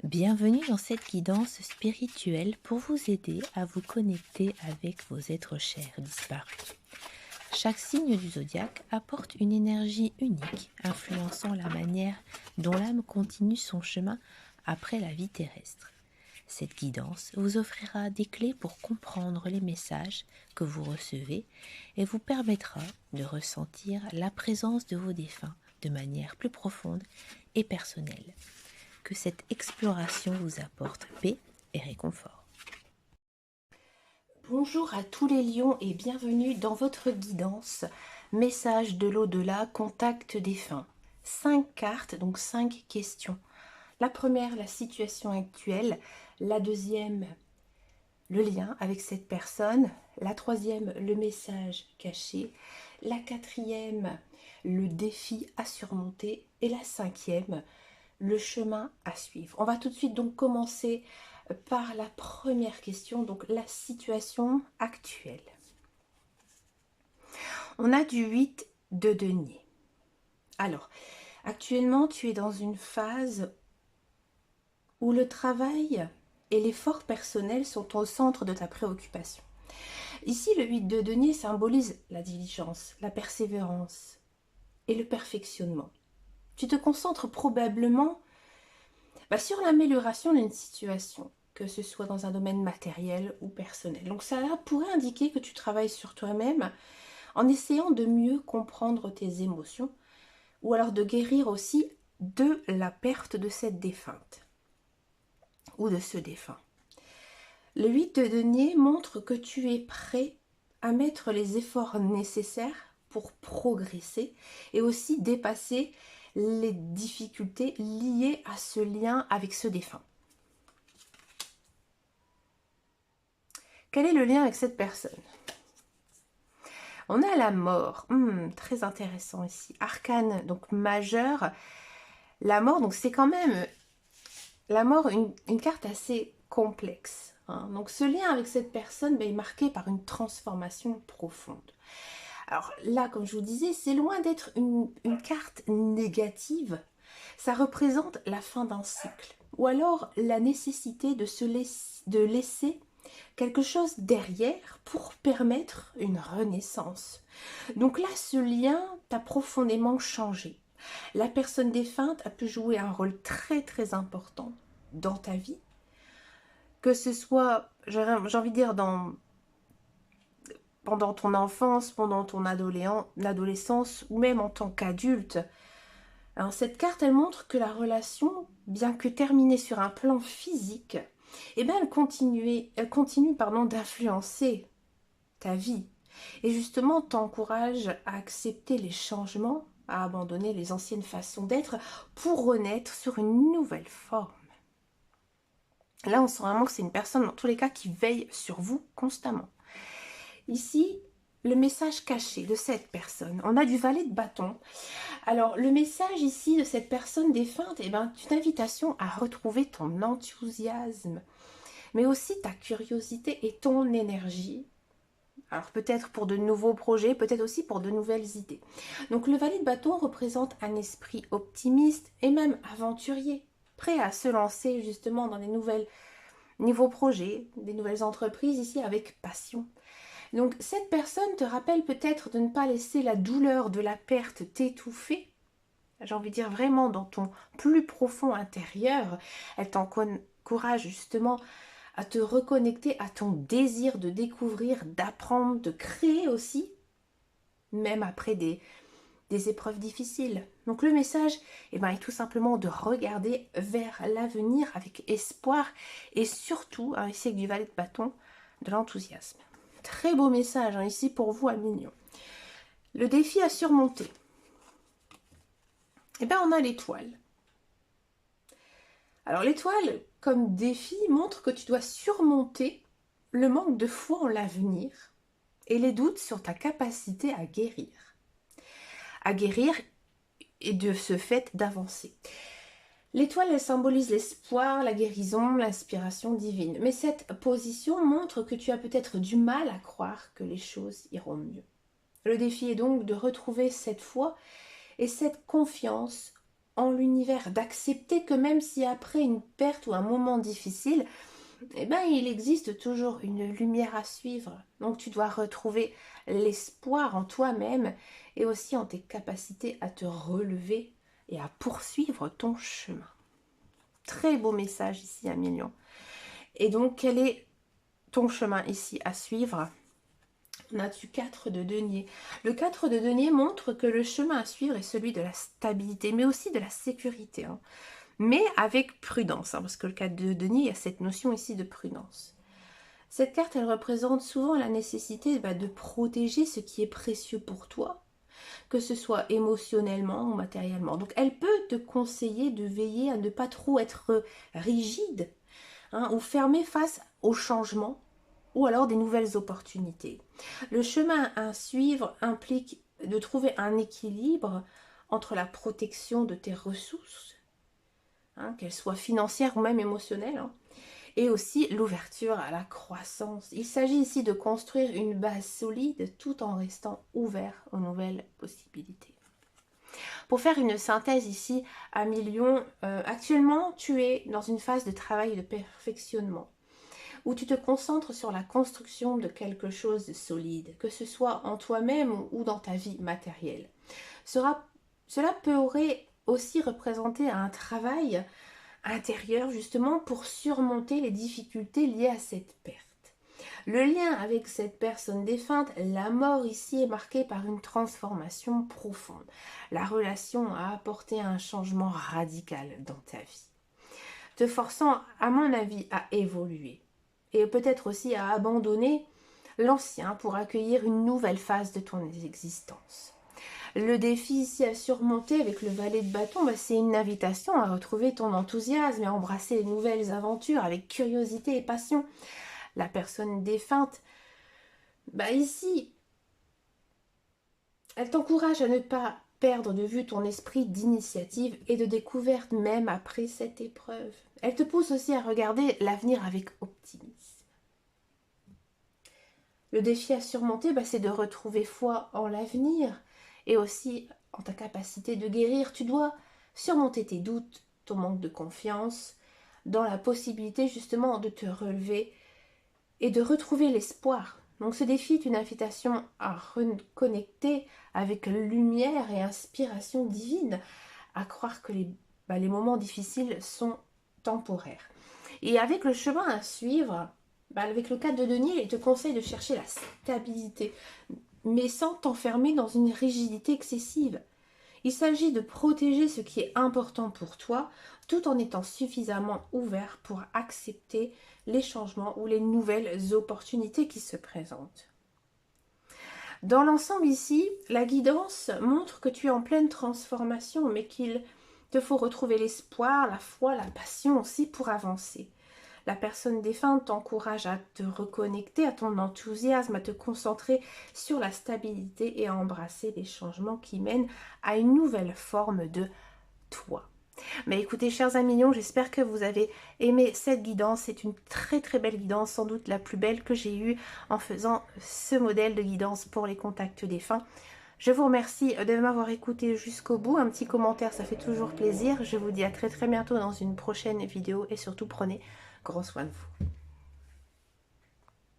Bienvenue dans cette guidance spirituelle pour vous aider à vous connecter avec vos êtres chers disparus. Chaque signe du zodiaque apporte une énergie unique, influençant la manière dont l'âme continue son chemin après la vie terrestre. Cette guidance vous offrira des clés pour comprendre les messages que vous recevez et vous permettra de ressentir la présence de vos défunts de manière plus profonde et personnelle. Que cette exploration vous apporte paix et réconfort. Bonjour à tous les lions et bienvenue dans votre guidance. Message de l'au-delà, contact défunt. 5 cartes, donc 5 questions. La première, la situation actuelle. La deuxième, le lien avec cette personne. La troisième, le message caché. La quatrième, le défi à surmonter. Et la cinquième, le chemin à suivre. On va tout de suite donc commencer par la première question, donc la situation actuelle. On a du 8 de denier. Alors, actuellement, tu es dans une phase où le travail et l'effort personnel sont au centre de ta préoccupation. Ici, le 8 de denier symbolise la diligence, la persévérance et le perfectionnement. Tu te concentres probablement sur l'amélioration d'une situation, que ce soit dans un domaine matériel ou personnel. Donc ça pourrait indiquer que tu travailles sur toi-même en essayant de mieux comprendre tes émotions ou alors de guérir aussi de la perte de cette défunte ou de ce défunt. Le 8 de denier montre que tu es prêt à mettre les efforts nécessaires pour progresser et aussi dépasser les difficultés liées à ce lien avec ce défunt. Quel est le lien avec cette personne? On a la mort, très intéressant ici. Arcane, donc majeur. La mort, donc c'est quand même, la mort, une carte assez complexe. Donc ce lien avec cette personne est marqué par une transformation profonde. Alors là, comme je vous disais, c'est loin d'être une carte négative. Ça représente la fin d'un cycle. Ou alors la nécessité de laisser quelque chose derrière pour permettre une renaissance. Donc là, ce lien t'a profondément changé. La personne défunte a pu jouer un rôle très très important dans ta vie, que ce soit, j'ai envie de dire, pendant ton enfance, pendant ton adolescence ou même en tant qu'adulte. Alors, cette carte, elle montre que la relation, bien que terminée sur un plan physique, elle continue d'influencer ta vie. Et justement, t'encourage à accepter les changements, à abandonner les anciennes façons d'être pour renaître sur une nouvelle forme. Là, on sent vraiment que c'est une personne, dans tous les cas, qui veille sur vous constamment. Ici, le message caché de cette personne. On a du valet de bâton. Alors, le message ici de cette personne défunte, c'est une invitation à retrouver ton enthousiasme, mais aussi ta curiosité et ton énergie. Alors, peut-être pour de nouveaux projets, peut-être aussi pour de nouvelles idées. Donc, le valet de bâton représente un esprit optimiste et même aventurier, prêt à se lancer justement dans des nouveaux projets, des nouvelles entreprises ici avec passion. Donc cette personne te rappelle peut-être de ne pas laisser la douleur de la perte t'étouffer. J'ai envie de dire vraiment dans ton plus profond intérieur. Elle t'encourage justement à te reconnecter à ton désir de découvrir, d'apprendre, de créer aussi, même après des épreuves difficiles. Donc le message est tout simplement de regarder vers l'avenir avec espoir et surtout, ici avec du valet de bâton, de l'enthousiasme. Très beau message ici pour vous, Mignon. Le défi à surmonter. On a l'étoile. Alors l'étoile, comme défi, montre que tu dois surmonter le manque de foi en l'avenir et les doutes sur ta capacité à guérir. À guérir et de ce fait d'avancer. L'étoile, elle symbolise l'espoir, la guérison, l'inspiration divine. Mais cette position montre que tu as peut-être du mal à croire que les choses iront mieux. Le défi est donc de retrouver cette foi et cette confiance en l'univers, d'accepter que même si après une perte ou un moment difficile, eh ben, il existe toujours une lumière à suivre. Donc tu dois retrouver l'espoir en toi-même et aussi en tes capacités à te relever et à poursuivre ton chemin. Très beau message ici, Amélion. Et donc, quel est ton chemin ici à suivre? On a du 4 de denier. Le 4 de denier montre que le chemin à suivre est celui de la stabilité, mais aussi de la sécurité. Hein. Mais avec prudence, hein, parce que le 4 de denier, il y a cette notion ici de prudence. Cette carte, elle représente souvent la nécessité de protéger ce qui est précieux pour toi, que ce soit émotionnellement ou matériellement. Donc, elle peut te conseiller de veiller à ne pas trop être rigide, hein, ou fermé face au changement ou alors des nouvelles opportunités. Le chemin à suivre implique de trouver un équilibre entre la protection de tes ressources, hein, qu'elles soient financières ou même émotionnelles, hein, et aussi l'ouverture à la croissance. Il s'agit ici de construire une base solide tout en restant ouvert aux nouvelles possibilités. Pour faire une synthèse ici, à Million, actuellement tu es dans une phase de travail et de perfectionnement où tu te concentres sur la construction de quelque chose de solide, que ce soit en toi-même ou dans ta vie matérielle. Cela pourrait aussi représenter un travail intérieur justement pour surmonter les difficultés liées à cette perte. Le lien avec cette personne défunte, la mort ici est marquée par une transformation profonde. La relation a apporté un changement radical dans ta vie, te forçant, à mon avis, à évoluer et peut-être aussi à abandonner l'ancien pour accueillir une nouvelle phase de ton existence. Le défi ici à surmonter avec le valet de bâton, c'est une invitation à retrouver ton enthousiasme et à embrasser les nouvelles aventures avec curiosité et passion. La personne défunte, ici, elle t'encourage à ne pas perdre de vue ton esprit d'initiative et de découverte même après cette épreuve. Elle te pousse aussi à regarder l'avenir avec optimisme. Le défi à surmonter, c'est de retrouver foi en l'avenir et aussi en ta capacité de guérir. Tu dois surmonter tes doutes, ton manque de confiance, dans la possibilité justement de te relever et de retrouver l'espoir. Donc ce défi est une invitation à reconnecter avec lumière et inspiration divine, à croire que les moments difficiles sont temporaires. Et avec le chemin à suivre, avec le 4 de denier, il te conseille de chercher la stabilité, mais sans t'enfermer dans une rigidité excessive. Il s'agit de protéger ce qui est important pour toi, tout en étant suffisamment ouvert pour accepter les changements ou les nouvelles opportunités qui se présentent. Dans l'ensemble ici, la guidance montre que tu es en pleine transformation, mais qu'il te faut retrouver l'espoir, la foi, la passion aussi pour avancer. La personne défunte t'encourage à te reconnecter à ton enthousiasme, à te concentrer sur la stabilité et à embrasser les changements qui mènent à une nouvelle forme de toi. Mais écoutez, chers amis, j'espère que vous avez aimé cette guidance. C'est une très très belle guidance, sans doute la plus belle que j'ai eue en faisant ce modèle de guidance pour les contacts défunts. Je vous remercie de m'avoir écouté jusqu'au bout. Un petit commentaire, ça fait toujours plaisir. Je vous dis à très très bientôt dans une prochaine vidéo et surtout prenez grand soin de vous.